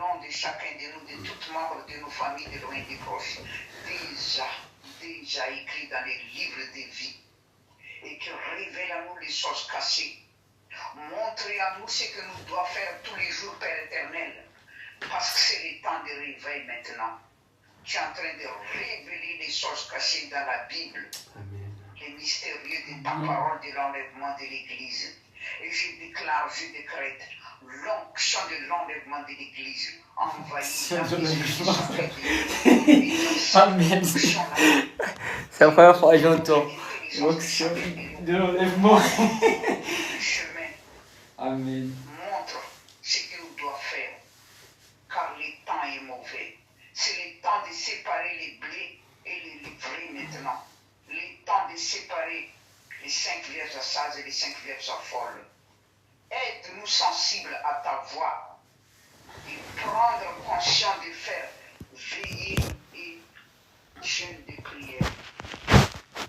nom de chacun de nous, de tous membres de nos familles, de loin et de proches, déjà écrit dans les livres de vie, et que révèle à nous les choses cachées. Montrez à nous ce que nous devons faire tous les jours, Père éternel, parce que c'est le temps de réveil maintenant. Tu es en train de révéler les choses cachées dans la Bible, les mystérieux de ta parole de l'enlèvement de l'Église. Et je déclare, je décrète l'onction de l'enlèvement de l'Église envahit la Amen. C'est la première fois que j'entends l'onction de l'enlèvement. Amen. Montre ce que nous devons faire, car le temps est mauvais. C'est le temps de séparer les blés et les livrer maintenant. Le temps de séparer les 5 vierges sages et les 5 vierges folles. Aide-nous sensibles à ta voix et prendre conscience de faire veiller et jeûne de prière.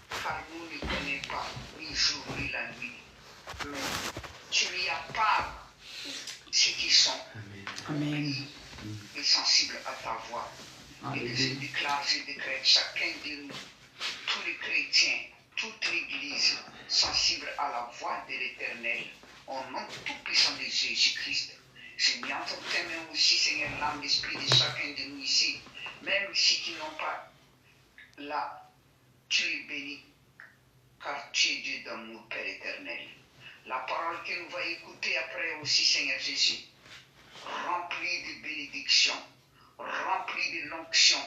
Car nous ne connaissons pas ni jour ni la nuit. Mais tu n'y as pas ceux qui sont Amen. et sensibles à ta voix. Et je déclare, je décrète chacun de nous, tous les chrétiens, toute l'Église, sensible à la voix de l'Éternel, au nom tout-puissant de Jésus-Christ. Je mets entre tes mains aussi, Seigneur, l'âme, l'esprit de chacun de nous ici, même ceux qui n'ont pas là, tu es béni, car tu es Dieu d'amour, Père éternel. La parole que nous allons écouter après aussi, Seigneur Jésus, remplie de bénédictions, remplie de l'onction,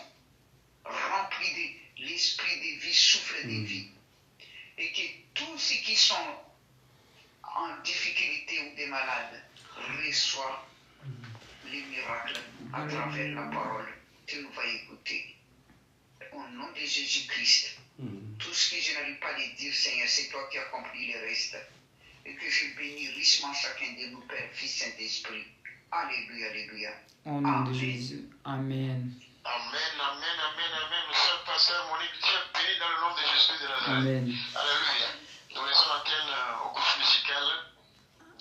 remplie de l'esprit de vie, souffle de vie. Et que tous ceux qui sont en difficulté ou des malades reçoivent les miracles à travers la parole que nous allons écouter. Au nom de Jésus-Christ, tout ce que je n'arrive pas à dire, Seigneur, c'est toi qui as accompli le reste. Et que je bénis richement chacun de nous, Père, Fils, Saint-Esprit. Alléluia, alléluia. Au nom de Jésus. Amen. Amen, amen, amen, amen. Monsieur le pasteur Monique, tu es béni dans le nom de Jésus de Nazareth. Amen. Alléluia. Nous laissons l'antenne au groupe musical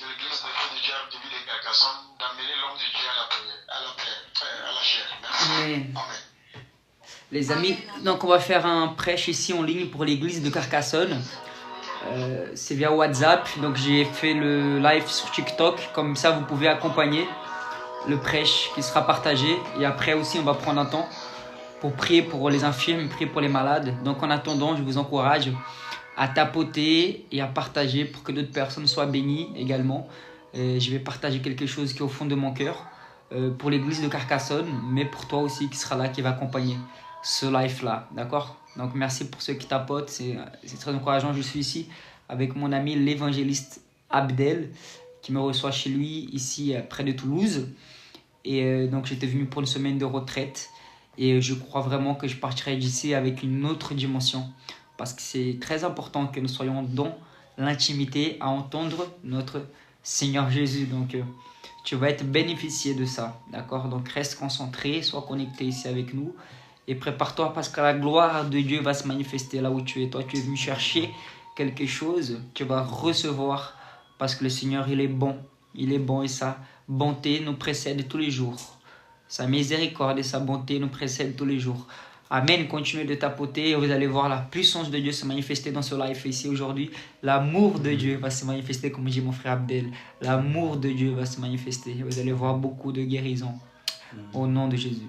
de l'église de Dieu du diable de ville de Carcassonne d'amener l'homme de Dieu à la chair. Merci. Amen. Amen. Les amis, donc on va faire un prêche ici en ligne pour l'église de Carcassonne. C'est via WhatsApp, donc j'ai fait le live sur TikTok, comme ça vous pouvez accompagner le prêche qui sera partagé. Et après aussi on va prendre un temps pour prier pour les infirmes, prier pour les malades. Donc en attendant, je vous encourage à tapoter et à partager pour que d'autres personnes soient bénies également. Je vais partager quelque chose qui est au fond de mon cœur pour l'église de Carcassonne, mais pour toi aussi qui sera là, qui va accompagner ce live là, d'accord? Donc merci pour ceux qui tapotent, c'est très encourageant. Je suis ici avec mon ami l'évangéliste Abdel qui me reçoit chez lui ici près de Toulouse. Et donc j'étais venu pour une semaine de retraite et je crois vraiment que je partirai d'ici avec une autre dimension, parce que c'est très important que nous soyons dans l'intimité à entendre notre Seigneur Jésus. Donc tu vas être bénéficié de ça, d'accord? Donc reste concentré, sois connecté ici avec nous et prépare-toi, parce que la gloire de Dieu va se manifester là où tu es. Toi, tu es venu chercher quelque chose, tu vas recevoir, parce que le Seigneur, il est bon. Il est bon et sa bonté nous précède tous les jours. Sa miséricorde et sa bonté nous précèdent tous les jours. Amen. Continuez de tapoter et vous allez voir la puissance de Dieu se manifester dans ce live ici aujourd'hui. L'amour de Dieu va se manifester, comme dit mon frère Abdel. L'amour de Dieu va se manifester. Vous allez voir beaucoup de guérison au nom de Jésus.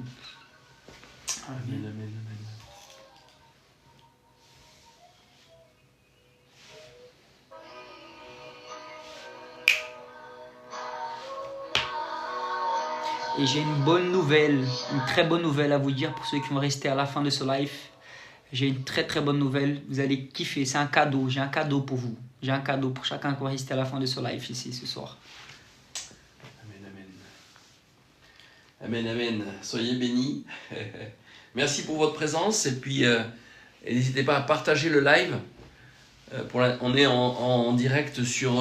Amen, amen, amen. Et j'ai une bonne nouvelle, une très bonne nouvelle à vous dire pour ceux qui vont rester à la fin de ce live. J'ai une très très bonne nouvelle, vous allez kiffer, c'est un cadeau, j'ai un cadeau pour vous. J'ai un cadeau pour chacun qui va rester à la fin de ce live ici ce soir. Amen, amen. Amen, amen. Soyez bénis. Merci pour votre présence et puis n'hésitez pas à partager le live. On est en direct sur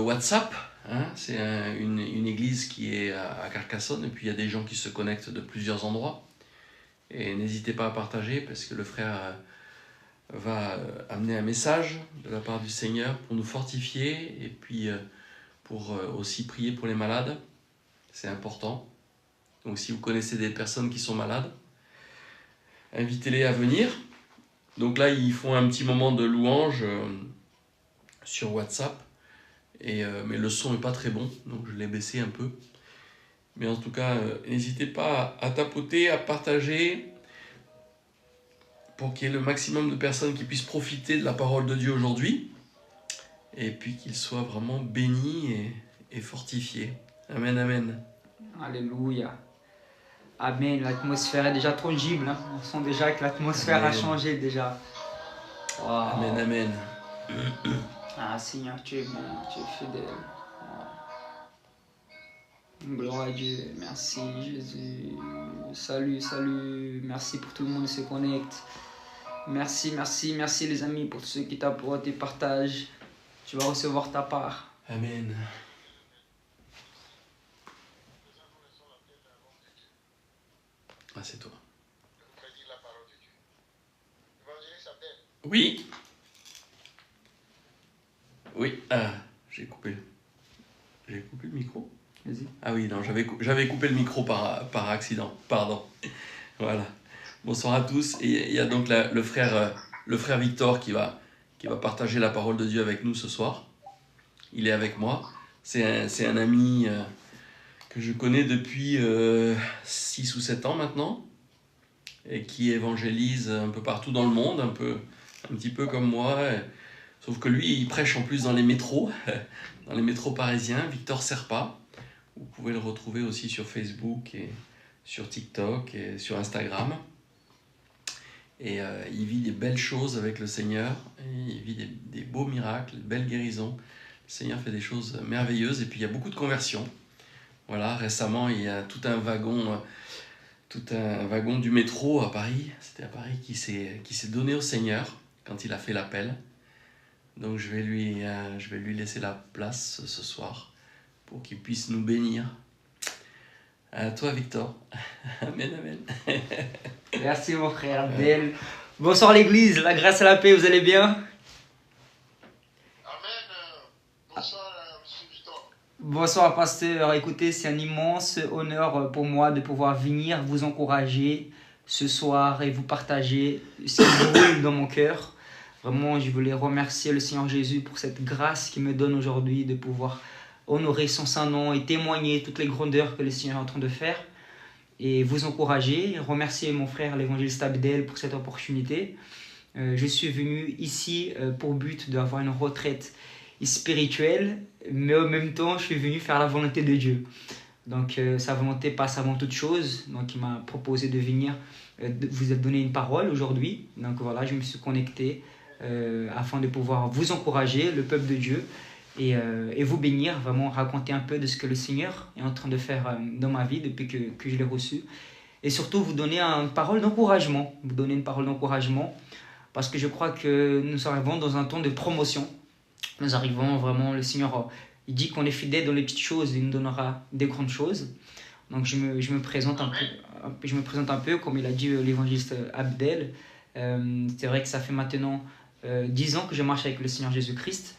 WhatsApp. Hein, c'est une église qui est à Carcassonne et puis il y a des gens qui se connectent de plusieurs endroits. Et n'hésitez pas à partager parce que le frère va amener un message de la part du Seigneur pour nous fortifier et puis pour aussi prier pour les malades. c'est important. Donc si vous connaissez des personnes qui sont malades, invitez-les à venir. Donc là, ils font un petit moment de louange sur WhatsApp, mais le son n'est pas très bon, donc je l'ai baissé un peu. Mais en tout cas, n'hésitez pas à tapoter, à partager, pour qu'il y ait le maximum de personnes qui puissent profiter de la parole de Dieu aujourd'hui, et puis qu'ils soient vraiment bénis et fortifiés. Amen, amen. Alléluia. Amen. L'atmosphère est déjà tangible. Hein. On sent déjà que l'atmosphère a changé déjà. Wow. Amen, amen. Ah Seigneur, tu es bon, tu es fidèle. Wow. Gloire à Dieu. Merci Jésus. Salut, salut. Merci pour tout le monde qui se connecte. Merci, merci, merci les amis pour tous ceux qui t'apportent et partagent. Tu vas recevoir ta part. Amen. Ah, c'est toi. Oui. Oui. Ah, j'ai coupé le micro. Vas-y. Ah oui, non, j'avais coupé le micro par accident. Pardon. Voilà. Bonsoir à tous. Et il y a donc le frère Victor qui va partager la parole de Dieu avec nous ce soir. Il est avec moi. C'est un ami que je connais depuis 6 ou 7 ans maintenant, et qui évangélise un peu partout dans le monde, un petit peu comme moi, sauf que lui, il prêche en plus dans les métros parisiens, Victor Serpa. Vous pouvez le retrouver aussi sur Facebook, et sur TikTok, et sur Instagram. Et il vit des belles choses avec le Seigneur, et il vit des beaux miracles, des belles guérisons. Le Seigneur fait des choses merveilleuses, et puis il y a beaucoup de conversions. Voilà, récemment, il y a tout un wagon du métro à Paris. C'était à Paris qui s'est donné au Seigneur quand il a fait l'appel. Donc je vais lui laisser la place ce soir pour qu'il puisse nous bénir. À toi, Victor. Amen, amen. Merci mon frère Abdel. Bonsoir l'église, la grâce et la paix, vous allez bien? Bonsoir pasteur, écoutez, c'est un immense honneur pour moi de pouvoir venir vous encourager ce soir et vous partager ce qui brûle dans mon cœur. Vraiment, je voulais remercier le Seigneur Jésus pour cette grâce qu'il me donne aujourd'hui de pouvoir honorer son saint nom et témoigner toutes les grandeurs que le Seigneur est en train de faire. Et vous encourager, remercier mon frère l'évangéliste Abdel pour cette opportunité. Je suis venu ici pour but d'avoir une retraite spirituelle, mais en même temps je suis venu faire la volonté de Dieu. Donc sa volonté passe avant toute chose. Donc il m'a proposé de venir vous donner une parole aujourd'hui. Donc voilà, je me suis connecté afin de pouvoir vous encourager, le peuple de Dieu, et vous bénir, vraiment raconter un peu de ce que le Seigneur est en train de faire dans ma vie depuis que je l'ai reçu, et surtout vous donner une parole d'encouragement, parce que je crois que nous arrivons dans un temps de promotion. Nous arrivons vraiment, le Seigneur, il dit qu'on est fidèle dans les petites choses, il nous donnera des grandes choses. Donc je me présente un peu, comme il a dit l'évangéliste Abdel. C'est vrai que ça fait maintenant 10 ans que je marche avec le Seigneur Jésus-Christ.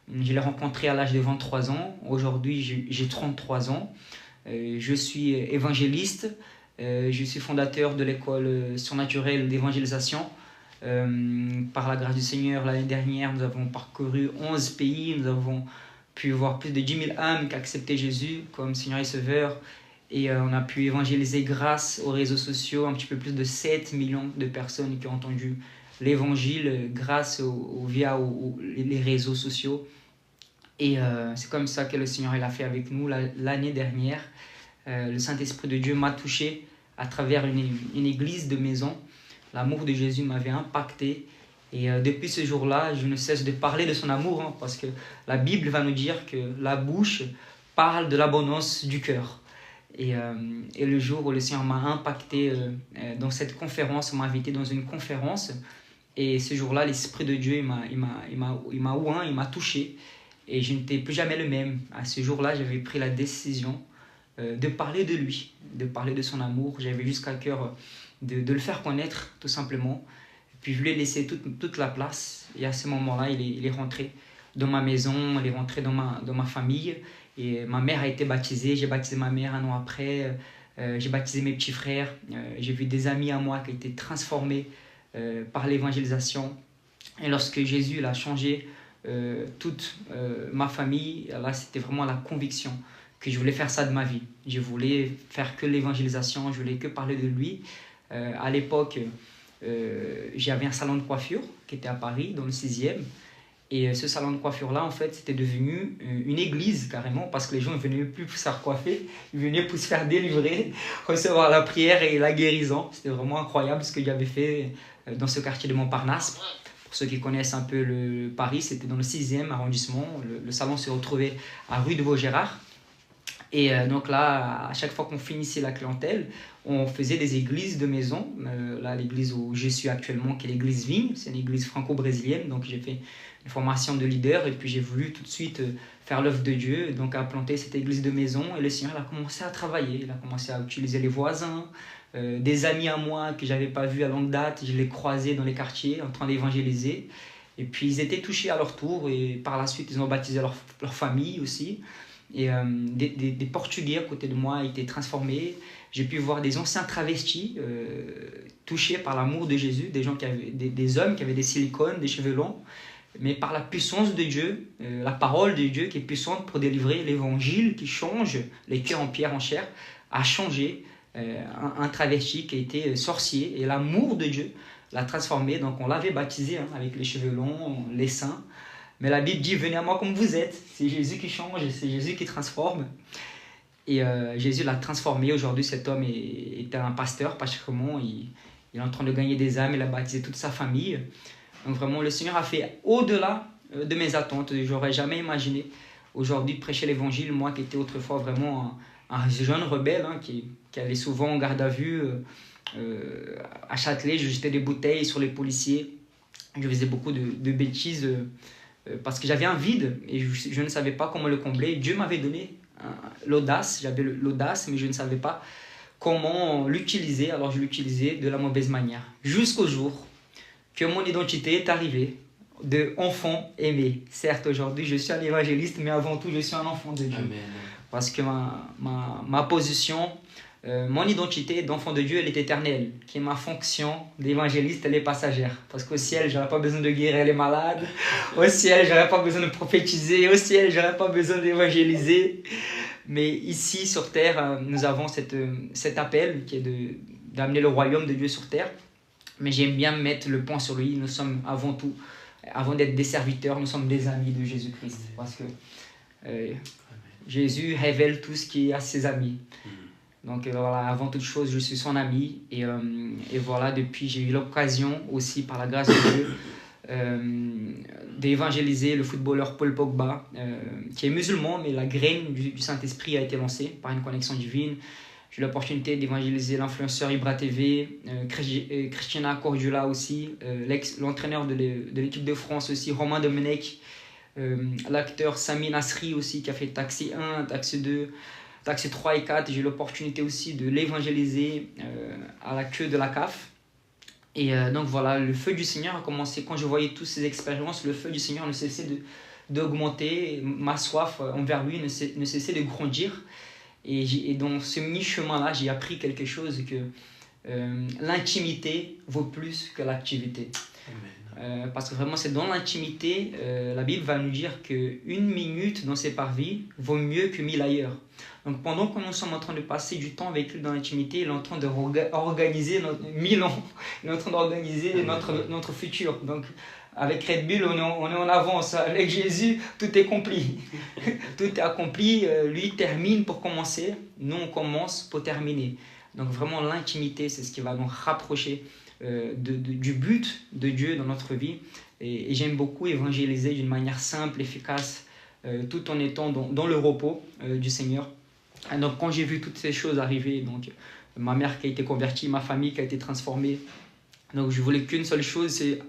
Je l'ai rencontré à l'âge de 23 ans. Aujourd'hui, j'ai 33 ans. Je suis évangéliste. Je suis fondateur de l'école surnaturelle d'évangélisation. Par la grâce du Seigneur, l'année dernière, nous avons parcouru 11 pays. Nous avons pu voir plus de 10 000 âmes qui ont accepté Jésus comme Seigneur et Sauveur. Et on a pu évangéliser grâce aux réseaux sociaux un petit peu plus de 7 millions de personnes qui ont entendu l'évangile grâce via les réseaux sociaux. Et c'est comme ça que le Seigneur il a fait avec nous l'année dernière. Le Saint-Esprit de Dieu m'a touché à travers une église de maison. L'amour de Jésus m'avait impacté. Et depuis ce jour-là, je ne cesse de parler de son amour, parce que la Bible va nous dire que la bouche parle de l'abondance du cœur. Et le jour où le Seigneur m'a impacté dans cette conférence, m'a invité dans une conférence, et ce jour-là, l'Esprit de Dieu il m'a touché, et je n'étais plus jamais le même. À ce jour-là, j'avais pris la décision de parler de lui, de parler de son amour. J'avais jusqu'à cœur de le faire connaître, tout simplement. Puis je lui ai laissé toute la place, et à ce moment-là, il est rentré dans ma maison, elle est rentrée dans ma famille. Et ma mère a été baptisée, j'ai baptisé ma mère 1 an après. J'ai baptisé mes petits frères. J'ai vu des amis à moi qui ont été transformés par l'évangélisation. Et lorsque Jésus il a changé toute ma famille, là c'était vraiment la conviction que je voulais faire ça de ma vie. Je voulais faire que l'évangélisation, je voulais que parler de lui. À l'époque, j'avais un salon de coiffure qui était à Paris, dans le 6e. Et ce salon de coiffure-là, en fait, c'était devenu une église carrément, parce que les gens ne venaient plus pour se faire coiffer, ils venaient pour se faire délivrer, recevoir la prière et la guérison. C'était vraiment incroyable ce que j'avais fait dans ce quartier de Montparnasse. Pour ceux qui connaissent un peu le Paris, c'était dans le 6e arrondissement. Le salon se retrouvait à rue de Vaugirard. Et donc là, à chaque fois qu'on finissait la clientèle, on faisait des églises de maison. Là, l'église où je suis actuellement, qui est l'église Vigne, c'est une église franco-brésilienne. Donc j'ai fait une formation de leader et puis j'ai voulu tout de suite faire l'œuvre de Dieu, donc à planter cette église de maison. Et le Seigneur a commencé à travailler, il a commencé à utiliser les voisins, des amis à moi que je n'avais pas vus à longue date, je les croisais dans les quartiers en train d'évangéliser. Et puis ils étaient touchés à leur tour et par la suite ils ont baptisé leur famille aussi. Et des Portugais à côté de moi étaient transformés. J'ai pu voir des anciens travestis touchés par l'amour de Jésus, des gens qui avaient, des hommes qui avaient des silicones, des cheveux longs, mais par la puissance de Dieu, la parole de Dieu qui est puissante pour délivrer l'évangile qui change les cœurs en pierre en chair, a changé un travesti qui était sorcier et l'amour de Dieu l'a transformé. Donc on l'avait baptisé avec les cheveux longs, les seins. Mais la Bible dit, venez à moi comme vous êtes. C'est Jésus qui change, c'est Jésus qui transforme. Et Jésus l'a transformé. Aujourd'hui, cet homme est un pasteur, pratiquement. Il est en train de gagner des âmes, il a baptisé toute sa famille. Donc vraiment, le Seigneur a fait au-delà de mes attentes. Je n'aurais jamais imaginé aujourd'hui prêcher l'évangile. Moi qui étais autrefois vraiment un jeune rebelle, qui allait souvent en garde à vue. À Châtelet, je jetais des bouteilles sur les policiers. Je faisais beaucoup de bêtises. Parce que j'avais un vide et je ne savais pas comment le combler. Dieu m'avait donné l'audace, j'avais l'audace, mais je ne savais pas comment l'utiliser, alors je l'utilisais de la mauvaise manière. Jusqu'au jour que mon identité est arrivée de enfant aimé. Certes, aujourd'hui, je suis un évangéliste, mais avant tout, je suis un enfant de Dieu. Amen. Parce que ma position, mon identité d'enfant de Dieu, elle est éternelle. Qui est ma fonction d'évangéliste, elle est passagère. Parce qu'au ciel, je n'aurai pas besoin de guérir les malades. Au ciel, je n'aurai pas besoin de prophétiser. Au ciel, je n'aurai pas besoin d'évangéliser. Mais ici, sur terre, nous avons cet appel qui est d'amener le royaume de Dieu sur terre. Mais j'aime bien mettre le point sur lui. Nous sommes avant tout, avant d'être des serviteurs, nous sommes des amis de Jésus-Christ. Parce que Jésus révèle tout ce qui est à ses amis. Donc voilà, avant toute chose, je suis son ami. Et voilà, depuis, j'ai eu l'occasion aussi, par la grâce de Dieu, d'évangéliser le footballeur Paul Pogba, qui est musulman, mais la graine du Saint-Esprit a été lancée par une connexion divine. J'ai eu l'opportunité d'évangéliser l'influenceur Ibra TV, Christina Cordula aussi, l'entraîneur de l'équipe de France aussi, Romain Domenech, l'acteur Sami Nasri aussi, qui a fait Taxi 1, Taxi 2, Taxi 3 et 4. J'ai eu l'opportunité aussi de l'évangéliser à la queue de la CAF. Et donc voilà, le feu du Seigneur a commencé. Quand je voyais toutes ces expériences, le feu du Seigneur ne cessait d'augmenter. Ma soif envers lui ne cessait de grandir. Et dans ce mi-chemin-là, j'ai appris quelque chose, que l'intimité vaut plus que l'activité. Parce que vraiment, c'est dans l'intimité, la Bible va nous dire qu'une minute dans ses parvis vaut mieux que 1000 ailleurs. Donc pendant que nous sommes en train de passer du temps avec lui dans l'intimité, il est en train d'organiser notre 1000 ans, il est en train d'organiser notre futur. Donc avec Red Bull, on est en avance. Avec Jésus, tout est accompli. Tout est accompli, lui termine pour commencer, nous on commence pour terminer. Donc vraiment l'intimité, c'est ce qui va nous rapprocher du but de Dieu dans notre vie. Et j'aime beaucoup évangéliser d'une manière simple, efficace, tout en étant dans le repos du Seigneur. Et donc quand j'ai vu toutes ces choses arriver, donc ma mère qui a été convertie, ma famille qui a été transformée, donc je voulais qu'une seule chose, c'est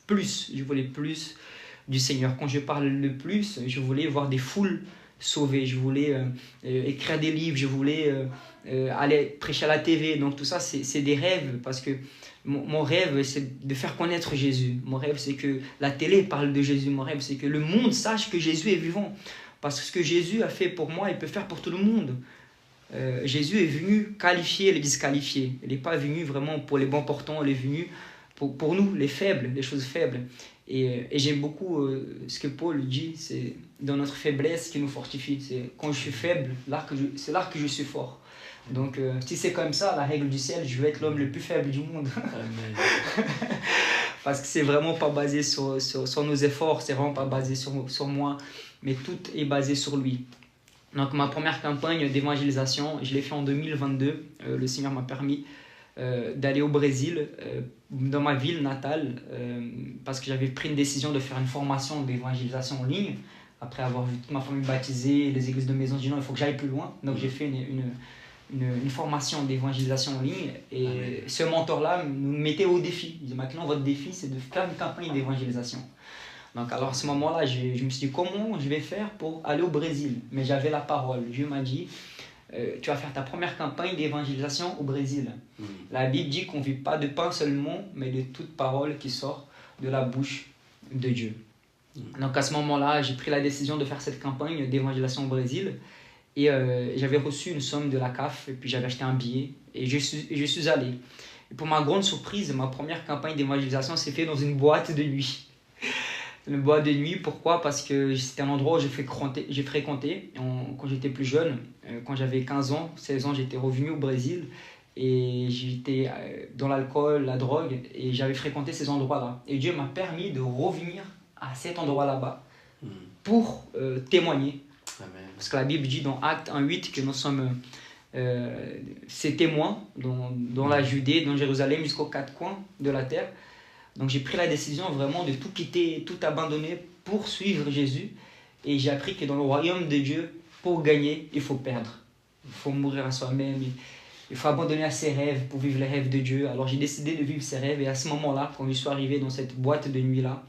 plus. Je voulais plus du Seigneur. Quand je parle de plus, je voulais voir des foules sauver, je voulais écrire des livres, je voulais aller prêcher à la TV. Donc tout ça, c'est des rêves, parce que mon rêve, c'est de faire connaître Jésus. Mon rêve, c'est que la télé parle de Jésus. Mon rêve, c'est que le monde sache que Jésus est vivant. Parce que ce que Jésus a fait pour moi, il peut faire pour tout le monde. Jésus est venu qualifier les disqualifiés. Il n'est pas venu vraiment pour les bons portants, il est venu pour nous, les faibles, les choses faibles. Et j'aime beaucoup ce que Paul dit, c'est dans notre faiblesse qu'il nous fortifie. C'est quand je suis faible, c'est là que je suis fort. Donc si c'est comme ça, la règle du ciel, je vais être l'homme le plus faible du monde. Amen. Parce que c'est vraiment pas basé sur nos efforts, c'est vraiment pas basé sur moi, mais tout est basé sur lui. Donc ma première campagne d'évangélisation, je l'ai fait en 2022. Le Seigneur m'a permis d'aller au Brésil, dans ma ville natale, parce que j'avais pris une décision de faire une formation d'évangélisation en ligne. Après avoir vu toute ma famille baptisée, les églises de maison, j'ai dit non, il faut que j'aille plus loin. Donc j'ai fait une formation d'évangélisation en ligne, et ce mentor-là nous mettait au défi. Il dit maintenant votre défi c'est de faire une campagne d'évangélisation. Donc alors à ce moment-là, je me suis dit comment je vais faire pour aller au Brésil. Mais j'avais la parole. Dieu m'a dit tu vas faire ta première campagne d'évangélisation au Brésil. La Bible dit qu'on ne vit pas de pain seulement, mais de toute parole qui sort de la bouche de Dieu. Donc à ce moment-là, j'ai pris la décision de faire cette campagne d'évangélisation au Brésil. Et j'avais reçu une somme de la CAF, et puis j'avais acheté un billet, et je suis allé. Et pour ma grande surprise, ma première campagne d'évangélisation s'est faite dans une boîte de nuit. Une boîte de nuit, pourquoi? Parce que c'était un endroit où j'ai fréquenté quand j'étais plus jeune. Quand j'avais 15 ans, 16 ans, j'étais revenu au Brésil, et j'étais dans l'alcool, la drogue, et j'avais fréquenté ces endroits-là. Et Dieu m'a permis de revenir à cet endroit-là-bas pour témoigner. Amen. Parce que la Bible dit dans Actes 1:8 que nous sommes ses témoins dans la Judée, dans Jérusalem, jusqu'aux quatre coins de la terre. Donc j'ai pris la décision vraiment de tout quitter, tout abandonner pour suivre Jésus. Et j'ai appris que dans le royaume de Dieu, pour gagner, il faut perdre. Il faut mourir à soi-même. Il faut abandonner à ses rêves pour vivre les rêves de Dieu. Alors j'ai décidé de vivre ses rêves. Et à ce moment-là, quand je suis arrivé dans cette boîte de nuit-là,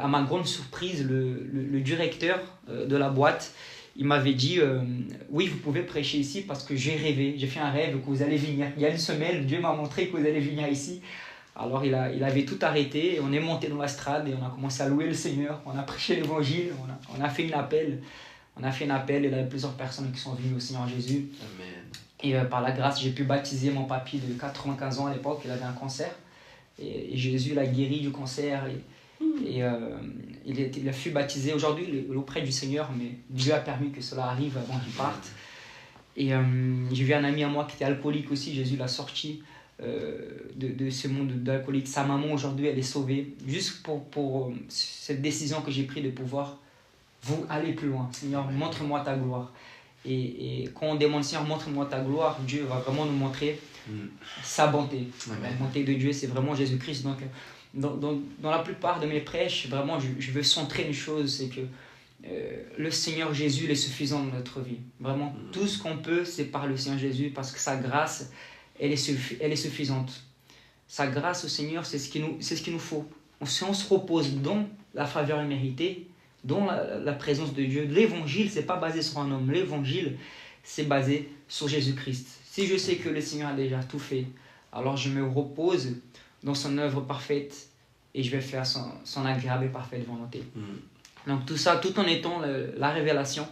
à ma grande surprise, le directeur de la boîte, il m'avait dit oui, vous pouvez prêcher ici parce que j'ai rêvé, j'ai fait un rêve que vous allez venir. Il y a une semaine, Dieu m'a montré que vous allez venir ici. Alors il avait tout arrêté, et on est monté dans la strade et on a commencé à louer le Seigneur. On a prêché l'évangile, on a fait un appel. On a fait un appel, et il y a plusieurs personnes qui sont venues au Seigneur Jésus. Amen. Et par la grâce, j'ai pu baptiser mon papy de 95 ans à l'époque. Il avait un cancer. Et Jésus l'a guéri du cancer. Et il a fut baptisé. Aujourd'hui, il est auprès du Seigneur, mais Dieu a permis que cela arrive avant qu'il parte. Et j'ai vu un ami à moi qui était alcoolique aussi. Jésus l'a sorti de ce monde d'alcoolique. Sa maman, aujourd'hui, elle est sauvée. Juste pour cette décision que j'ai prise de pouvoir aller plus loin. Seigneur, montre-moi ta gloire. Et quand on demande, Seigneur, montre-moi ta gloire, Dieu va vraiment nous montrer sa bonté. Amen. La bonté de Dieu, c'est vraiment Jésus-Christ. Donc, dans la plupart de mes prêches, vraiment, je veux centrer une chose, c'est que le Seigneur Jésus il est suffisant dans notre vie. Vraiment, tout ce qu'on peut, c'est par le Seigneur Jésus, parce que sa grâce, elle est suffisante. Sa grâce au Seigneur, c'est ce qu'il nous faut. Si on se repose dans la faveur méritée, dans la présence de Dieu, l'évangile, c'est pas basé sur un homme. L'évangile, c'est basé sur Jésus-Christ. Si je sais que le Seigneur a déjà tout fait, alors je me repose dans son œuvre parfaite et je vais faire son agréable et parfaite volonté. Donc tout ça, tout en étant la révélation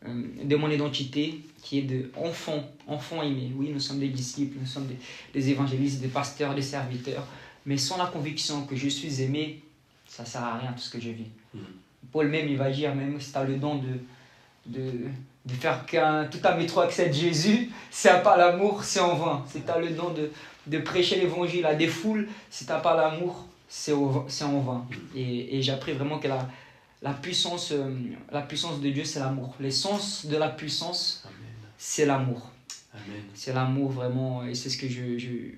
de mon identité qui est de enfant aimé. Oui, nous sommes des disciples, nous sommes des évangélistes, des pasteurs, des serviteurs, mais sans la conviction que je suis aimé, ça ne sert à rien tout ce que je vis. Paul même, il va dire, même si tu as le don de faire tout un métro accepte Jésus, si tu n'as pas l'amour, c'est en vain. Si tu as le don de prêcher l'évangile à des foules, si tu n'as pas l'amour, c'est en vain. Et j'ai appris vraiment que la puissance de Dieu, c'est l'amour. L'essence de la puissance, c'est l'amour. C'est l'amour vraiment, et c'est ce que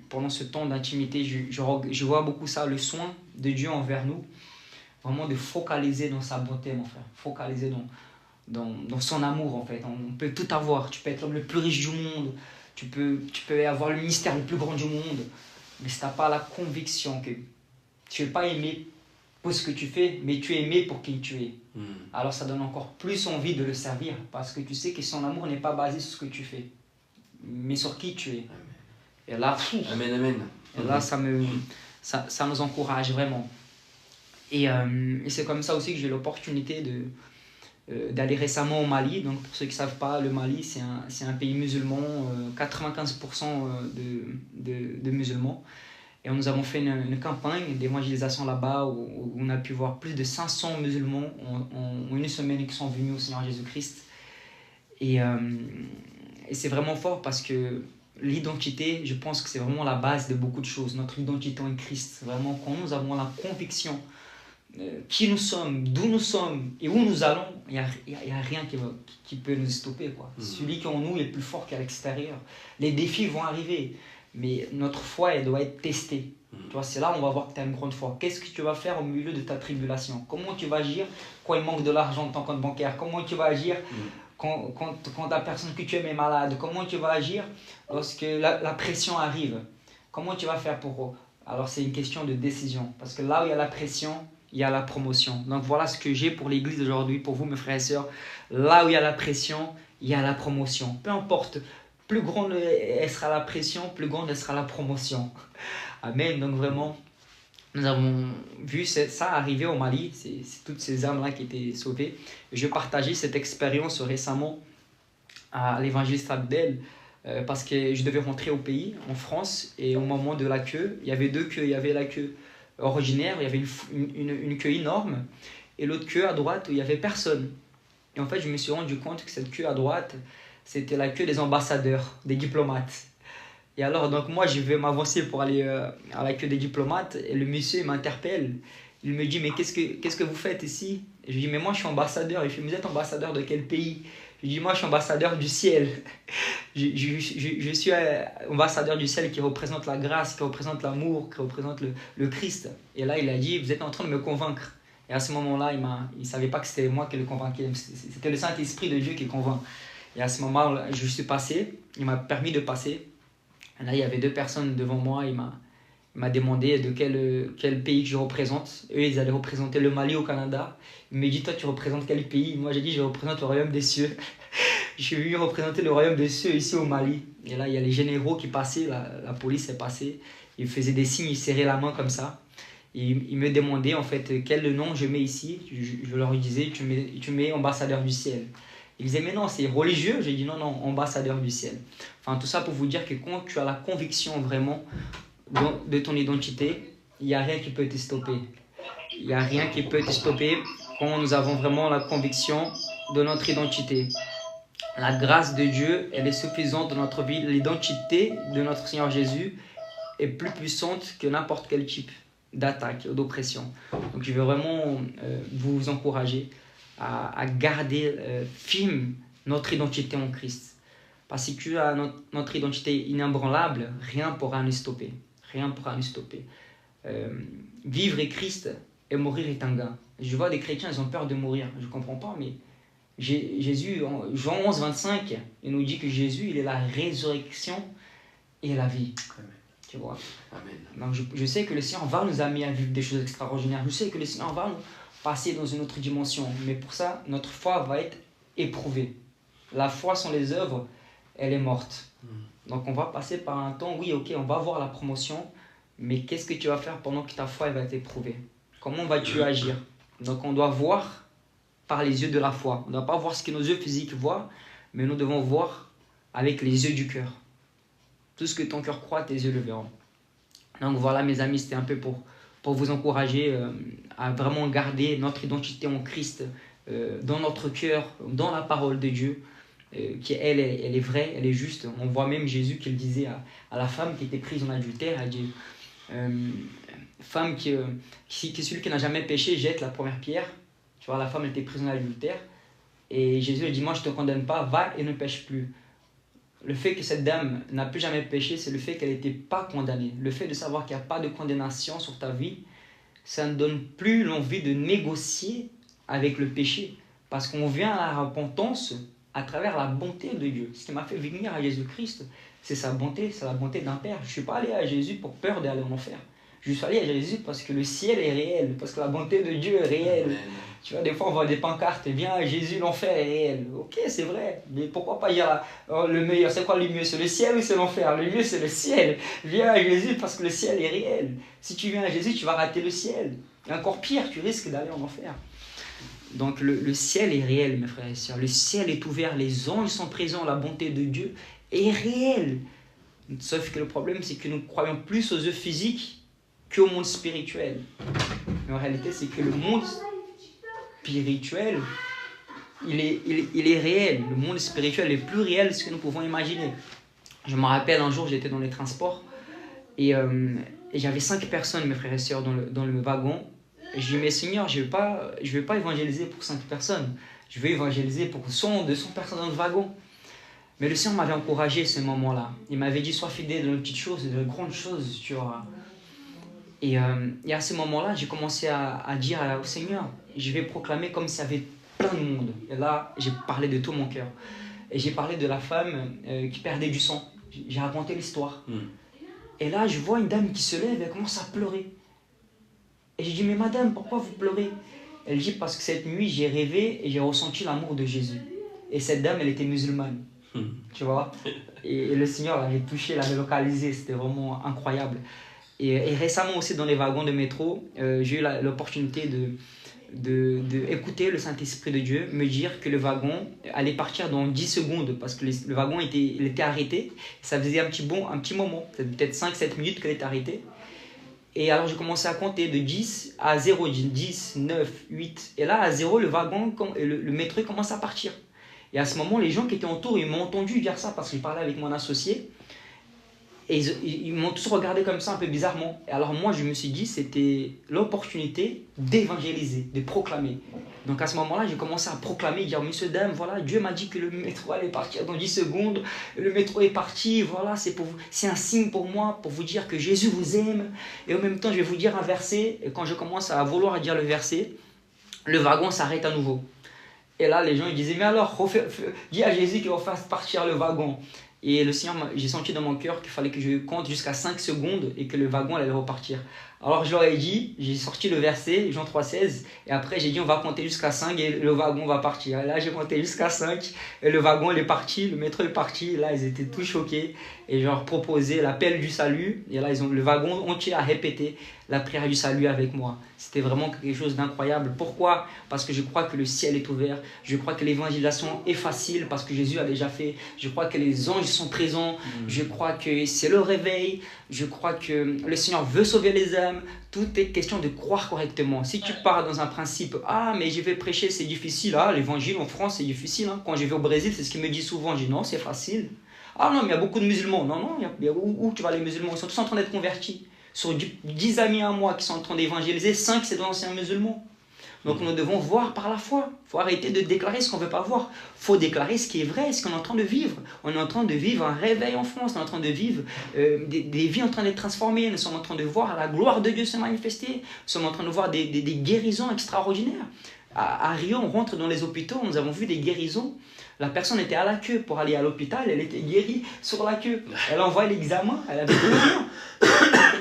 pendant ce temps d'intimité, je vois beaucoup ça, le soin de Dieu envers nous. Vraiment de focaliser dans sa bonté, mon frère. Focaliser dans son amour, en fait. On peut tout avoir. Tu peux être l'homme le plus riche du monde. Tu peux avoir le ministère le plus grand du monde. Mais si tu n'as pas la conviction que tu n'es pas aimé pour ce que tu fais, mais tu es aimé pour qui tu es. Alors ça donne encore plus envie de le servir, parce que tu sais que son amour n'est pas basé sur ce que tu fais, mais sur qui tu es. Et là, Amen, amen. Et là ça nous encourage vraiment. Et c'est comme ça aussi que j'ai eu l'opportunité d'aller récemment au Mali. Donc pour ceux qui ne savent pas, le Mali c'est un pays musulman, 95% de musulmans. Et nous avons fait une campagne d'évangélisation là-bas où on a pu voir plus de 500 musulmans en une semaine qui sont venus au Seigneur Jésus-Christ. Et c'est vraiment fort parce que l'identité, je pense que c'est vraiment la base de beaucoup de choses. Notre identité en Christ, vraiment quand nous avons la conviction qui nous sommes, d'où nous sommes et où nous allons, il n'y a rien qui peut nous stopper, quoi. Celui qui est en nous est plus fort qu'à l'extérieur. Les défis vont arriver, mais notre foi, elle doit être testée. Tu vois, c'est là où on va voir que tu as une grande foi. Qu'est-ce que tu vas faire au milieu de ta tribulation? Comment tu vas agir quand il manque de l'argent dans ton compte bancaire? Comment tu vas agir quand la personne que tu aimes est malade? Comment tu vas agir lorsque la pression arrive? Comment tu vas faire pour eux? Alors c'est une question de décision, parce que là où il y a la pression, il y a la promotion. Donc voilà ce que j'ai pour l'église aujourd'hui, pour vous mes frères et sœurs. Là où il y a la pression, il y a la promotion. Peu importe, plus grande sera la pression, plus grande sera la promotion. Amen. Donc vraiment, nous avons vu ça arriver au Mali. C'est toutes ces âmes-là qui étaient sauvées. Je partageais cette expérience récemment à l'évangéliste Abdel, parce que je devais rentrer au pays, en France, et au moment de la queue, il y avait deux queues. Il y avait la queue originaire, il y avait une queue énorme, et l'autre queue à droite où il n'y avait personne. Et en fait, je me suis rendu compte que cette queue à droite, c'était la queue des ambassadeurs, des diplomates. Et alors, donc moi, je vais m'avancer pour aller à la queue des diplomates, et le monsieur m'interpelle. Il me dit, mais qu'est-ce que vous faites ici? Je lui dis, mais moi, je suis ambassadeur. Il fait, vous êtes ambassadeur de quel pays? Je lui dis, moi, je suis ambassadeur du ciel. Je suis ambassadeur du ciel qui représente la grâce, qui représente l'amour, qui représente le Christ. Et là, il a dit, vous êtes en train de me convaincre. Et à ce moment-là, il ne savait pas que c'était moi qui le convainquais. C'était le Saint-Esprit de Dieu qui convainc. Et à ce moment-là, je suis passé. Il m'a permis de passer. Et là, il y avait deux personnes devant moi. Il m'a demandé de quel pays que je représente. Eux, ils allaient représenter le Mali au Canada. Il me dit, toi, tu représentes quel pays? Moi, j'ai dit, je représente le royaume des cieux. Je suis venu représenter le royaume des cieux ici au Mali. Et là, il y a les généraux qui passaient, la police est passée. Ils faisaient des signes, ils serraient la main comme ça. Et ils me demandaient, en fait, quel nom je mets ici. Je leur disais, tu mets ambassadeur du ciel. Ils disaient, mais non, c'est religieux. J'ai dit, non, ambassadeur du ciel. Enfin, tout ça pour vous dire que quand tu as la conviction vraiment de ton identité, il n'y a rien qui peut te stopper. Il n'y a rien qui peut te stopper quand nous avons vraiment la conviction de notre identité. La grâce de Dieu, elle est suffisante dans notre vie. L'identité de notre Seigneur Jésus est plus puissante que n'importe quel type d'attaque, d'oppression. Donc je veux vraiment vous encourager à garder ferme notre identité en Christ. Parce que tu as notre identité inébranlable, rien ne pourra nous stopper. Rien ne pourra nous stopper. Vivre est Christ et mourir est un gain. Je vois des chrétiens, ils ont peur de mourir. Je ne comprends pas, mais Jésus, en Jean 11, 25, il nous dit que Jésus, il est la résurrection et la vie. Amen. Tu vois? Amen. Donc je sais que le Seigneur va nous amener à vivre des choses extraordinaires. Je sais que le Seigneur va nous passer dans une autre dimension. Mais pour ça, notre foi va être éprouvée. La foi sans les œuvres, elle est morte. Donc on va passer par un temps, oui, ok, on va voir la promotion, mais qu'est-ce que tu vas faire pendant que ta foi elle va être éprouvée? Comment vas-tu agir? Donc on doit voir par les yeux de la foi. On ne doit pas voir ce que nos yeux physiques voient, mais nous devons voir avec les yeux du cœur. Tout ce que ton cœur croit, tes yeux le verront. Donc voilà mes amis, c'était un peu pour vous encourager à vraiment garder notre identité en Christ dans notre cœur, dans la parole de Dieu. Qui elle est vraie, elle est juste. On voit même Jésus qui le disait à la femme qui était prise en adultère. Elle dit, femme que celui qui n'a jamais péché jette la première pierre. Tu vois, la femme était prise en adultère. Et Jésus lui dit, moi je ne te condamne pas, va et ne pêche plus. Le fait que cette dame n'a plus jamais péché, c'est le fait qu'elle n'était pas condamnée. Le fait de savoir qu'il n'y a pas de condamnation sur ta vie, ça ne donne plus l'envie de négocier avec le péché. Parce qu'on vient à la repentance à travers la bonté de Dieu. Ce qui m'a fait venir à Jésus-Christ, c'est sa bonté, c'est la bonté d'un Père. Je ne suis pas allé à Jésus pour peur d'aller en enfer. Je suis allé à Jésus parce que le ciel est réel, parce que la bonté de Dieu est réelle. Amen. Tu vois, des fois on voit des pancartes, viens à Jésus, l'enfer est réel. Ok, c'est vrai, mais pourquoi pas dire le meilleur, c'est quoi le mieux? C'est le ciel ou c'est l'enfer? Le mieux c'est le ciel. Viens à Jésus parce que le ciel est réel. Si tu viens à Jésus, tu vas rater le ciel. Et encore pire, tu risques d'aller en enfer. Donc le ciel est réel, mes frères et sœurs. Le ciel est ouvert, les anges sont présents, la bonté de Dieu est réelle. Sauf que le problème, c'est que nous croyons plus aux yeux physiques qu'au monde spirituel. Mais en réalité, c'est que le monde spirituel, il est réel. Le monde spirituel est plus réel que ce que nous pouvons imaginer. Je me rappelle, un jour, j'étais dans les transports et j'avais 5 personnes, mes frères et sœurs, dans le wagon. Et je dis, mais Seigneur, je vais pas évangéliser pour 5 personnes. Je vais évangéliser pour 100, 200 personnes dans le wagon. Mais le Seigneur m'avait encouragé ce moment-là. Il m'avait dit, sois fidèle dans les petites choses et dans les grandes choses, tu vois. Et à ce moment-là, j'ai commencé à dire au Seigneur, je vais proclamer comme s'il y avait plein de monde. Et là, j'ai parlé de tout mon cœur. Et j'ai parlé de la femme qui perdait du sang. J'ai raconté l'histoire. Et là, je vois une dame qui se lève et elle commence à pleurer. Et j'ai dit, mais madame, pourquoi vous pleurez? Elle dit, parce que cette nuit, j'ai rêvé et j'ai ressenti l'amour de Jésus. Et cette dame, elle était musulmane. Tu vois? Et le Seigneur l'avait touché, l'avait localisé. C'était vraiment incroyable. Et récemment aussi, dans les wagons de métro, j'ai eu l'opportunité d'écouter le Saint-Esprit de Dieu me dire que le wagon allait partir dans 10 secondes parce que le wagon était arrêté. Ça faisait un petit moment, peut-être 5-7 minutes qu'il était arrêté. Et alors j'ai commencé à compter de 10 à 0, 10, 9, 8. Et là, à 0, le wagon, le métro commence à partir. Et à ce moment, les gens qui étaient autour, ils m'ont entendu dire ça parce que je parlais avec mon associé. Et ils m'ont tous regardé comme ça, un peu bizarrement. Et alors moi, je me suis dit, c'était l'opportunité d'évangéliser, de proclamer. Donc à ce moment-là, j'ai commencé à proclamer, dire, monsieur, dame, voilà, Dieu m'a dit que le métro allait partir dans 10 secondes. Le métro est parti, voilà, c'est un signe pour moi, pour vous dire que Jésus vous aime. Et en même temps, je vais vous dire un verset. Et quand je commence à vouloir dire le verset, le wagon s'arrête à nouveau. Et là, les gens ils disaient, mais alors, dis à Jésus qu'il va faire partir le wagon. Et le Seigneur, j'ai senti dans mon cœur qu'il fallait que je compte jusqu'à 5 secondes et que le wagon allait repartir. Alors je leur ai dit, j'ai sorti le verset, Jean 3,16, et après j'ai dit on va compter jusqu'à 5 et le wagon va partir. Et là j'ai compté jusqu'à 5 et le wagon il est parti, le métro est parti. Et là ils étaient tous choqués et je leur proposais l'appel du salut. Et là le wagon entier a répété la prière du salut avec moi. C'était vraiment quelque chose d'incroyable. Pourquoi? Parce que je crois que le ciel est ouvert. Je crois que l'évangélisation est facile parce que Jésus a déjà fait. Je crois que les anges sont présents. Je crois que c'est le réveil. Je crois que le Seigneur veut sauver les âmes. Tout est question de croire correctement. Si tu pars dans un principe, ah mais je vais prêcher, c'est difficile. Ah, l'évangile en France, c'est difficile. Hein. Quand je vais au Brésil, c'est ce qu'ils me disent souvent. Je dis non, c'est facile. Ah non, mais il y a beaucoup de musulmans. Non, non, où tu vas les musulmans? Ils sont tous en train d'être convertis. Sur 10 amis à moi qui sont en train d'évangéliser, 5 c'est d'anciens musulmans. Donc nous devons voir par la foi. Il faut arrêter de déclarer ce qu'on ne veut pas voir. Il faut déclarer ce qui est vrai, ce qu'on est en train de vivre. On est en train de vivre un réveil en France. On est en train de vivre des vies en train d'être transformées. Nous sommes en train de voir la gloire de Dieu se manifester. Nous sommes en train de voir des guérisons extraordinaires. À Rio, on rentre dans les hôpitaux, nous avons vu des guérisons. La personne était à la queue pour aller à l'hôpital, elle était guérie sur la queue. Elle envoie l'examen, elle avait plus rien.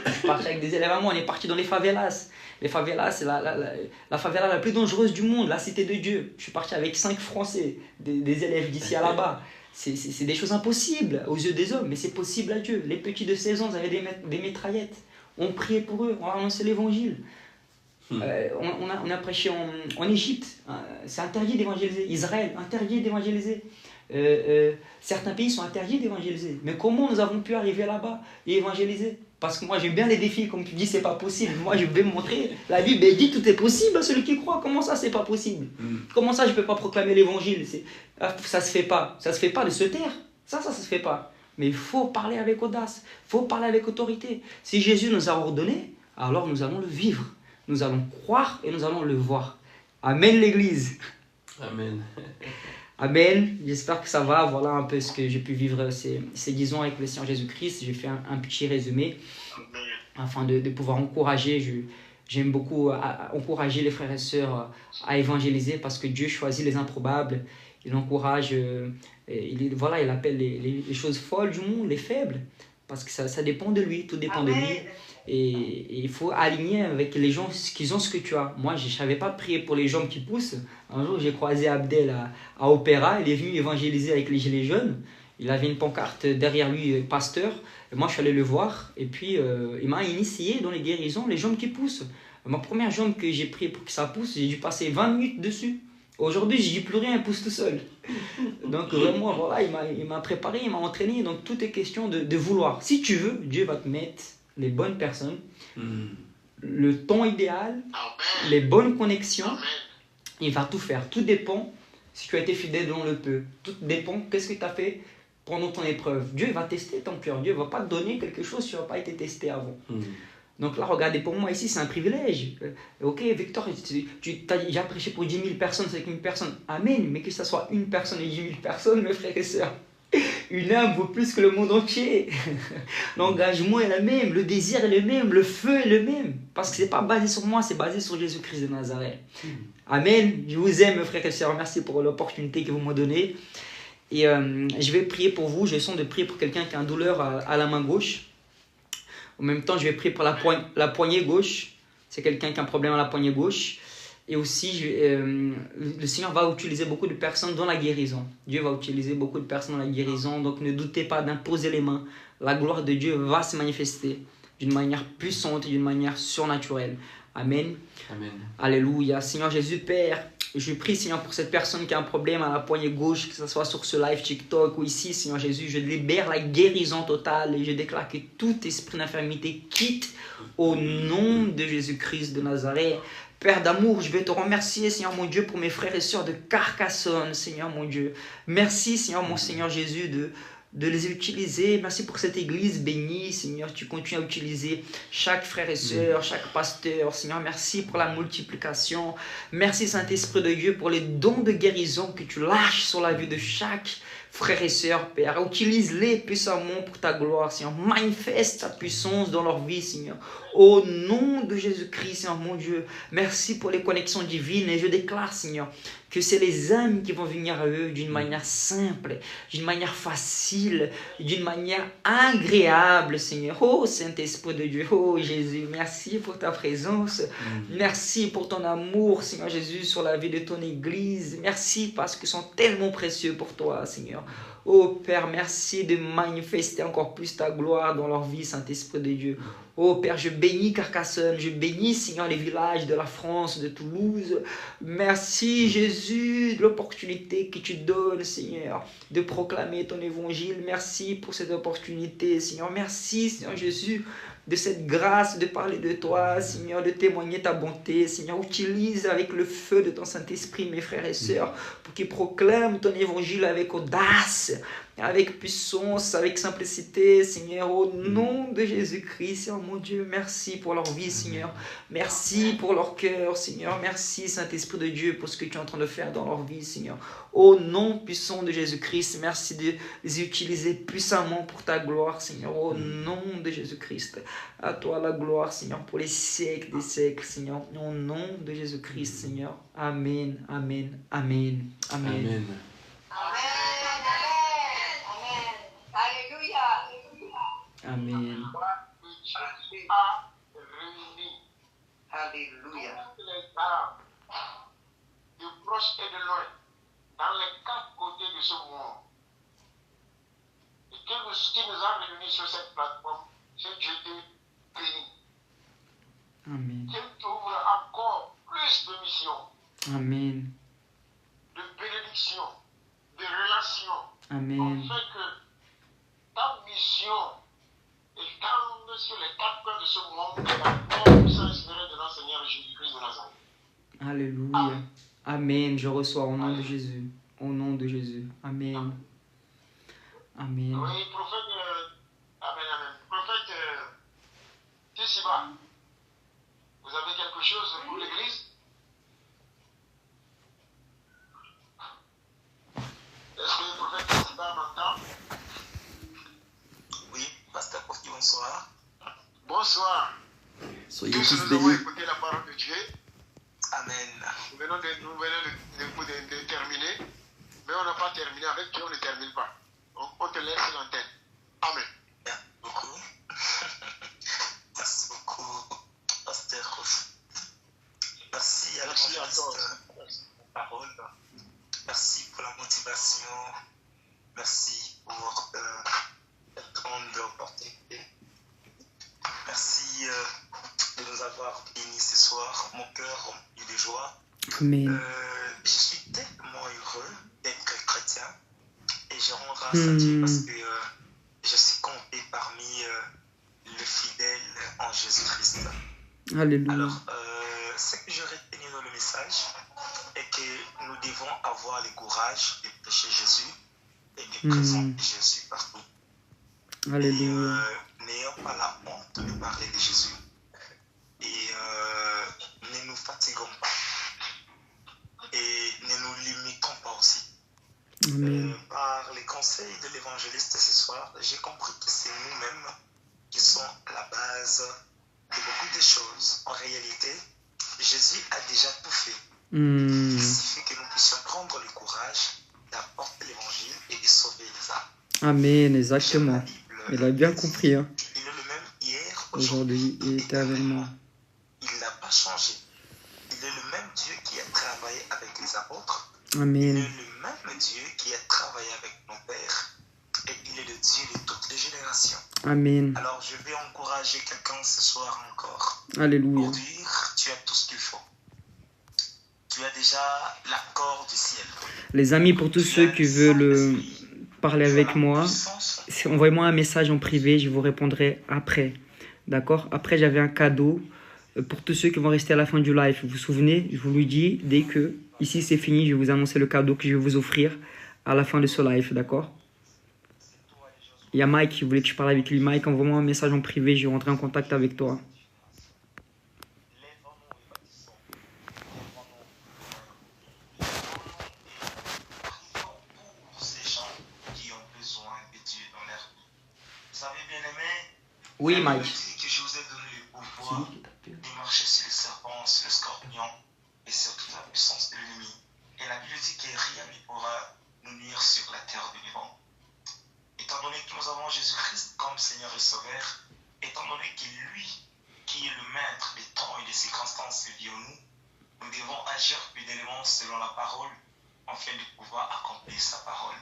Je suis parti avec des élèves à moi, on est parti dans les favelas. Les favelas, c'est la favela la plus dangereuse du monde, la cité de Dieu. Je suis parti avec 5 Français, des élèves d'ici à là-bas. C'est des choses impossibles aux yeux des hommes, mais c'est possible à Dieu. Les petits de 16 ans, ils avaient des mitraillettes. On priait pour eux, on a annoncé l'évangile. On a prêché en Égypte, c'est interdit d'évangéliser. Israël, interdit d'évangéliser. Certains pays sont interdits d'évangéliser. Mais comment nous avons pu arriver là-bas et évangéliser? Parce que moi j'aime bien les défis, comme tu dis, c'est pas possible. Moi je vais me montrer, la Bible dit tout est possible à celui qui croit. Comment ça c'est pas possible? Comment ça je peux pas proclamer l'évangile? Ça se fait pas. Ça se fait pas de se taire. Ça se fait pas. Mais il faut parler avec audace, il faut parler avec autorité. Si Jésus nous a ordonné, alors nous allons le vivre. Nous allons croire et nous allons le voir. Amen l'Église. Amen. Amen. J'espère que ça va. Voilà un peu ce que j'ai pu vivre ces 10 ans avec le Seigneur Jésus-Christ. J'ai fait un petit résumé afin de pouvoir encourager. J'aime beaucoup encourager les frères et sœurs à évangéliser parce que Dieu choisit les improbables. Il encourage, il appelle les choses folles du monde, les faibles. Parce que ça dépend de lui, tout dépend de lui. Et il faut aligner avec les gens qui ont ce que tu as. Moi, je ne savais pas prier pour les jambes qui poussent. Un jour, j'ai croisé Abdel à Opéra. Il est venu évangéliser avec les gilets jaunes. Il avait une pancarte derrière lui, pasteur. Et moi, je suis allé le voir. Et puis, il m'a initié dans les guérisons, les jambes qui poussent. Ma première jambe que j'ai prié pour que ça pousse, j'ai dû passer 20 minutes dessus. Aujourd'hui, je dis plus rien, elle pousse tout seul. Donc vraiment, voilà, il m'a préparé, il m'a entraîné. Donc tout est question de vouloir. Si tu veux, Dieu va te mettre les bonnes personnes, le temps idéal, les bonnes connexions. Il va tout faire. Tout dépend si tu as été fidèle dans le peu. Tout dépend qu'est-ce que tu as fait pendant ton épreuve. Dieu va tester ton cœur. Dieu ne va pas te donner quelque chose si tu n'as pas été testé avant. Donc là, regardez, pour moi ici, c'est un privilège. Ok, Victor, tu as déjà prêché pour 10 000 personnes, c'est 1 personne. Amen. Mais que ce soit une personne et 10 000 personnes, mes frères et sœurs. Une âme vaut plus que le monde entier. L'engagement est le même, le désir est le même, le feu est le même. Parce que ce n'est pas basé sur moi, c'est basé sur Jésus-Christ de Nazareth. Amen. Je vous aime, mes frères et sœurs. Merci pour l'opportunité que vous m'avez donnée. Et je vais prier pour vous. Je sens de prier pour quelqu'un qui a une douleur à la main gauche. En même temps, je vais prier pour la poignée gauche. C'est quelqu'un qui a un problème à la poignée gauche. Et aussi, le Seigneur va utiliser beaucoup de personnes dans la guérison. Dieu va utiliser beaucoup de personnes dans la guérison. Donc, ne doutez pas d'imposer les mains. La gloire de Dieu va se manifester d'une manière puissante et d'une manière surnaturelle. Amen. Amen. Alléluia. Seigneur Jésus, Père, je prie, Seigneur, pour cette personne qui a un problème à la poignée gauche, que ce soit sur ce live TikTok ou ici, Seigneur Jésus, je libère la guérison totale et je déclare que tout esprit d'infirmité quitte au nom de Jésus-Christ de Nazareth. Père d'amour, je vais te remercier, Seigneur mon Dieu, pour mes frères et sœurs de Carcassonne, Seigneur mon Dieu. Merci, Seigneur mon Seigneur Jésus, de les utiliser. Merci pour cette église bénie, Seigneur. Tu continues à utiliser chaque frère et sœur, chaque pasteur. Seigneur, merci pour la multiplication. Merci, Saint-Esprit de Dieu, pour les dons de guérison que tu lâches sur la vie de chaque frère et sœur, Père. Utilise-les puissamment pour ta gloire, Seigneur. Manifeste ta puissance dans leur vie, Seigneur. Au nom de Jésus-Christ, Seigneur mon Dieu. Merci pour les connexions divines. Et je déclare, Seigneur, que c'est les âmes qui vont venir à eux d'une manière simple, d'une manière facile, d'une manière agréable, Seigneur. Oh Saint-Esprit de Dieu, oh Jésus, merci pour ta présence. Merci pour ton amour, Seigneur Jésus, sur la vie de ton Église. Merci parce qu'ils sont tellement précieux pour toi, Seigneur. Oh Père, merci de manifester encore plus ta gloire dans leur vie, Saint-Esprit de Dieu. Oh Père, je bénis Carcassonne, je bénis, Seigneur, les villages de la France, de Toulouse. Merci Jésus de l'opportunité que tu donnes, Seigneur, de proclamer ton évangile. Merci pour cette opportunité, Seigneur. Merci, Seigneur Jésus, de cette grâce de parler de toi, Seigneur, de témoigner ta bonté. Seigneur, utilise avec le feu de ton Saint-Esprit mes frères et sœurs pour qu'ils proclament ton évangile avec audace, avec puissance, avec simplicité, Seigneur, au nom de Jésus-Christ, Seigneur mon Dieu. Merci pour leur vie, Seigneur. Merci pour leur cœur, Seigneur. Merci, Saint-Esprit de Dieu, pour ce que tu es en train de faire dans leur vie, Seigneur. Au nom puissant de Jésus-Christ, merci de les utiliser puissamment pour ta gloire, Seigneur. Au nom de Jésus-Christ, à toi la gloire, Seigneur, pour les siècles des siècles, Seigneur. Au nom de Jésus-Christ, Seigneur. Amen, amen, amen, amen. Amen. Amen. Alléluia. Toutes les âmes, de proche et de loin, dans les 4 côtés de ce monde, et qui nous a réunis sur cette plateforme, c'est Dieu te bénit. Amen. Qu'il t'ouvre encore plus de missions, Amen. de bénédictions, de relations, Amen. afin que ta mission étende sur les 4 coins de ce monde et la paix puissance inspirée de notre Seigneur Jésus-Christ de Nazareth. Alléluia. Amen. Je reçois au nom de Jésus. Au nom de Jésus. Amen. Amen. Oui, prophète, amen, amen. Prophète Tissiba, vous avez quelque chose pour l'église? Est-ce que le prophète Tissiba m'entend? Oui, Pasteur Kofi, bonsoir. Bonsoir. Soyez Tous tous nous avons bénis. écouté la parole de Dieu. Amen. Nous venons de terminer, mais on n'a pas terminé. Avec Dieu, on ne termine pas. On te laisse l'antenne. Amen. Merci beaucoup. Merci beaucoup. merci pour cette grande opportunité. Merci de nous avoir bénis ce soir, mon cœur rempli de joie. Amen. Je suis tellement heureux d'être chrétien et je rends grâce à Dieu parce que je suis compté parmi les fidèles en Jésus-Christ. Alléluia. Alors, ce que je retiens dans le message est que nous devons avoir le courage de prêcher Jésus et de présenter Jésus partout. Alléluia. Et n'ayons pas la honte de parler de Jésus. Et ne nous fatiguons pas. Et ne nous limitons pas aussi. Amen. Par les conseils de l'évangéliste ce soir, j'ai compris que c'est nous-mêmes qui sommes à la base de beaucoup de choses. En réalité, Jésus a déjà tout fait. Il suffit que nous puissions prendre le courage d'apporter l'évangile et de sauver les âmes. Amen, exactement. Il a bien compris. Hein. Il est le même hier, Aujourd'hui et éternellement. Il n'a pas changé. Il est le même Dieu qui a travaillé avec les apôtres. Amen. Il est le même Dieu qui a travaillé avec nos pères. Et il est le Dieu de toutes les générations. Amen. Alors je vais encourager quelqu'un ce soir encore. Alléluia. Pour dire, tu as tout ce qu'il faut. Tu as déjà l'accord du ciel. Les amis, pour tous ceux qui veulent parler avec moi, envoyez-moi un message en privé, je vous répondrai après. D'accord? Après, j'avais un cadeau pour tous ceux qui vont rester à la fin du live. Vous vous souvenez, je vous le dis, dès que ici c'est fini, je vais vous annoncer le cadeau que je vais vous offrir à la fin de ce live. D'accord? Il y a Mike qui voulait que je parle avec lui. Mike, envoie-moi un message en privé, je vais rentrer en contact avec toi. Oui, Mike. Que je vous ai donné le pouvoir de marcher sur les serpents, sur les scorpions et sur toute la puissance de l'ennemi. Et la Bible dit que rien ne pourra nous nuire sur la terre du vivant. Étant donné que nous avons Jésus-Christ comme Seigneur et Sauveur, étant donné que lui, qui est le maître des temps et des circonstances de vie en nous, nous devons agir fidèlement selon la parole, afin de pouvoir accomplir sa parole.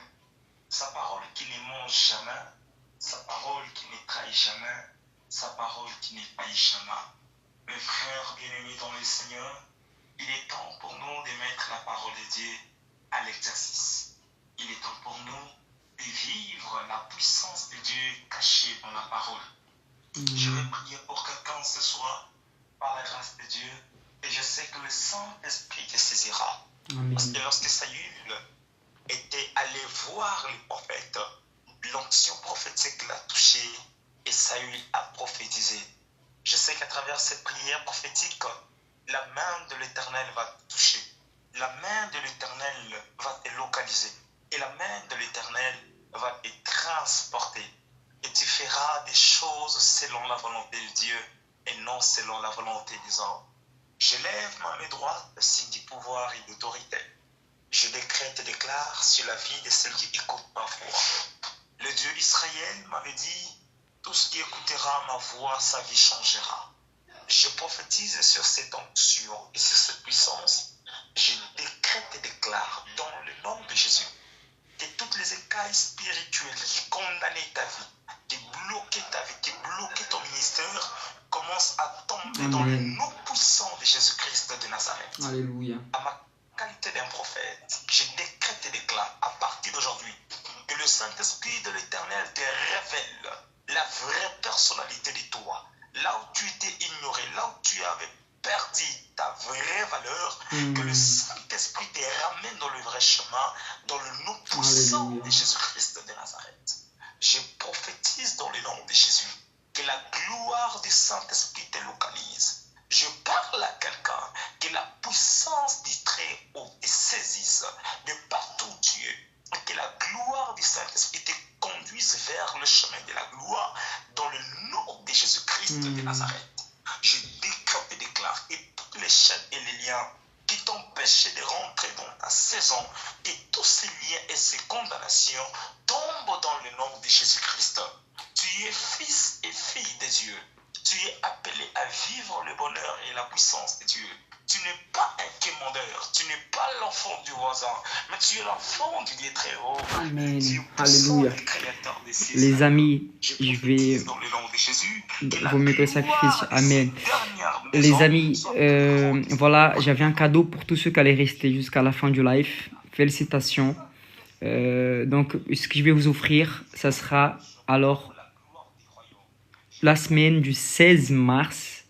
Sa parole qui ne mange jamais, sa parole qui ne trahit jamais, sa parole qui ne faillit jamais. Mes frères bien-aimés dans le Seigneur, il est temps pour nous de mettre la parole de Dieu à l'exercice. Il est temps pour nous de vivre la puissance de Dieu cachée dans la parole. Je vais prier pour quelqu'un ce soir, par la grâce de Dieu, et je sais que le Saint-Esprit te saisira. Amen. Parce que lorsque Saül était allé voir les prophètes, l'onction prophétique l'a touché et Saül a prophétisé. Je sais qu'à travers cette prière prophétique, la main de l'Éternel va te toucher. La main de l'Éternel va te localiser. Et la main de l'Éternel va te transporter. Et tu feras des choses selon la volonté de Dieu et non selon la volonté des hommes. Je lève ma main droite, signe du pouvoir et d'autorité. Je décrète et déclare sur la vie de ceux qui écoutent ma voix. Le Dieu d'Israël m'avait dit, tout ce qui écoutera ma voix, sa vie changera. Je prophétise sur cette onction et sur cette puissance. Je décrète et déclare dans le nom de Jésus que toutes les écailles spirituelles qui condamnaient ta vie, qui bloquaient ta vie, qui bloquaient ton ministère, commencent à tomber dans le nom puissant de Jésus-Christ de Nazareth. Alléluia. À ma qualité d'un prophète, je décrète et déclare à partir d'aujourd'hui que le Saint-Esprit de l'Éternel te révèle la vraie personnalité de toi. Là où tu étais ignoré, là où tu avais perdu ta vraie valeur, que le Saint-Esprit te ramène dans le vrai chemin, dans le nom puissant de Jésus-Christ de Nazareth. Je prophétise dans le nom de Jésus que la gloire du Saint-Esprit te localise. Je parle à quelqu'un que la puissance du Très-Haut te saisisse de partout où tu es. Et que la gloire du Saint-Esprit te conduise vers le chemin de la gloire dans le nom de Jésus-Christ de Nazareth. Je décrète et déclare que toutes les chaînes et les liens qui t'empêchaient de rentrer dans ta saison, et tous ces liens et ces condamnations tombent dans le nom de Jésus-Christ. Tu es fils et fille de Dieu. Tu tu es appelé à vivre le bonheur et la puissance de Dieu. Tu n'es pas un quémandeur, tu n'es pas l'enfant du voisin, mais tu es l'enfant du Dieu très haut. Amen. Tu es Alléluia. le créateur des cieux. Les amis, je vais... Dans le nom de Jésus, que la Vaut mieux que le sacrifice. gloire de Amen. cette dernière Les maison amis, soit grande. voilà, j'avais un cadeau pour tous ceux qui allaient rester jusqu'à la fin du live. Félicitations. Donc, ce que je vais vous offrir, ça sera alors la semaine du 16 mars.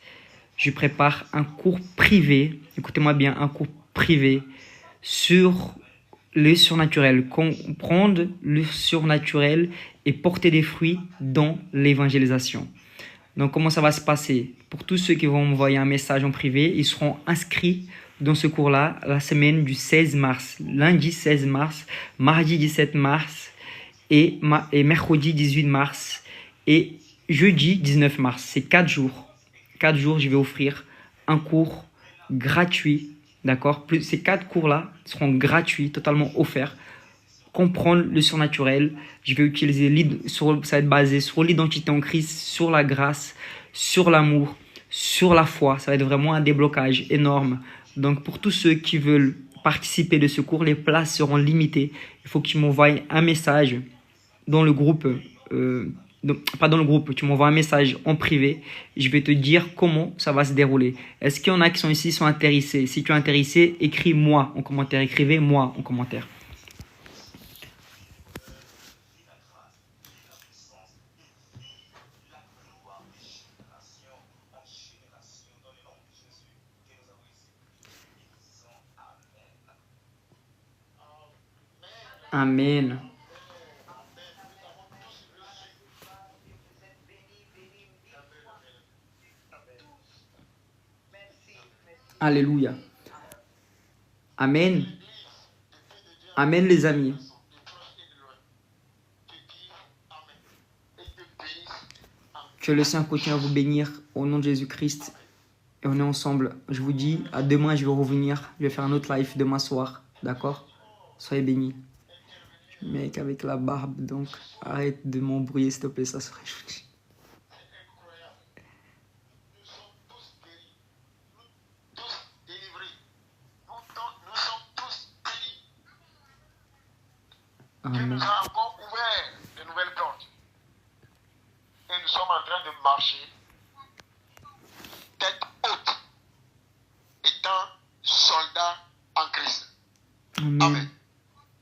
Je prépare un cours privé, écoutez-moi bien, un cours privé sur le surnaturel, comprendre le surnaturel et porter des fruits dans l'évangélisation. Donc, comment ça va se passer? Pour tous ceux qui vont m'envoyer un message en privé, ils seront inscrits dans ce cours-là la semaine du 16 mars, lundi 16 mars, mardi 17 mars et mercredi 18 mars et jeudi 19 mars. C'est 4 jours. 4 jours, je vais offrir un cours gratuit, d'accord? Ces 4 cours-là seront gratuits, totalement offerts. Comprendre le surnaturel. Je vais utiliser, ça va être basé sur l'identité en Christ, sur la grâce, sur l'amour, sur la foi. Ça va être vraiment un déblocage énorme. Donc, pour tous ceux qui veulent participer de ce cours, les places seront limitées. Il faut qu'ils m'envoient un message dans le groupe, pas dans le groupe, tu m'envoies un message en privé. Je vais te dire comment ça va se dérouler. Est-ce qu'il y en a qui sont ici, sont intéressés? Si tu es intéressé, écris moi en commentaire. Écrivez moi en commentaire. Amen. Alléluia. Amen. Amen les amis. Que le Saint continue à vous bénir au nom de Jésus-Christ. Et on est ensemble. Je vous dis à demain, je vais revenir. Je vais faire un autre live demain soir. D'accord? Soyez bénis. Mec avec la barbe, donc arrête de m'embrouiller s'il te plaît, ça serait joli. Dieu nous a encore ouvert de nouvelles portes. Et nous sommes en train de marcher tête haute, étant soldats en Christ. Amen. Amen.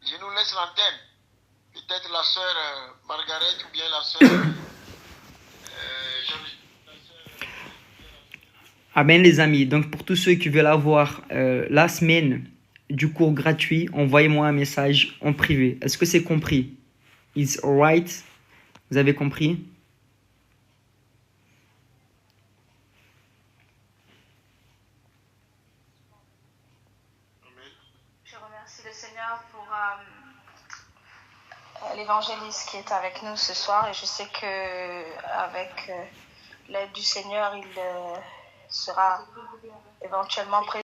Je nous laisse l'antenne. Peut-être la sœur Margaret ou bien la sœur Jolie. Amen les amis. Donc pour tous ceux qui veulent avoir la semaine du cours gratuit, envoyez-moi un message en privé. Est-ce que c'est compris? It's alright? Vous avez compris? Je remercie le Seigneur pour l'évangéliste qui est avec nous ce soir et je sais que avec l'aide du Seigneur, il sera éventuellement présent.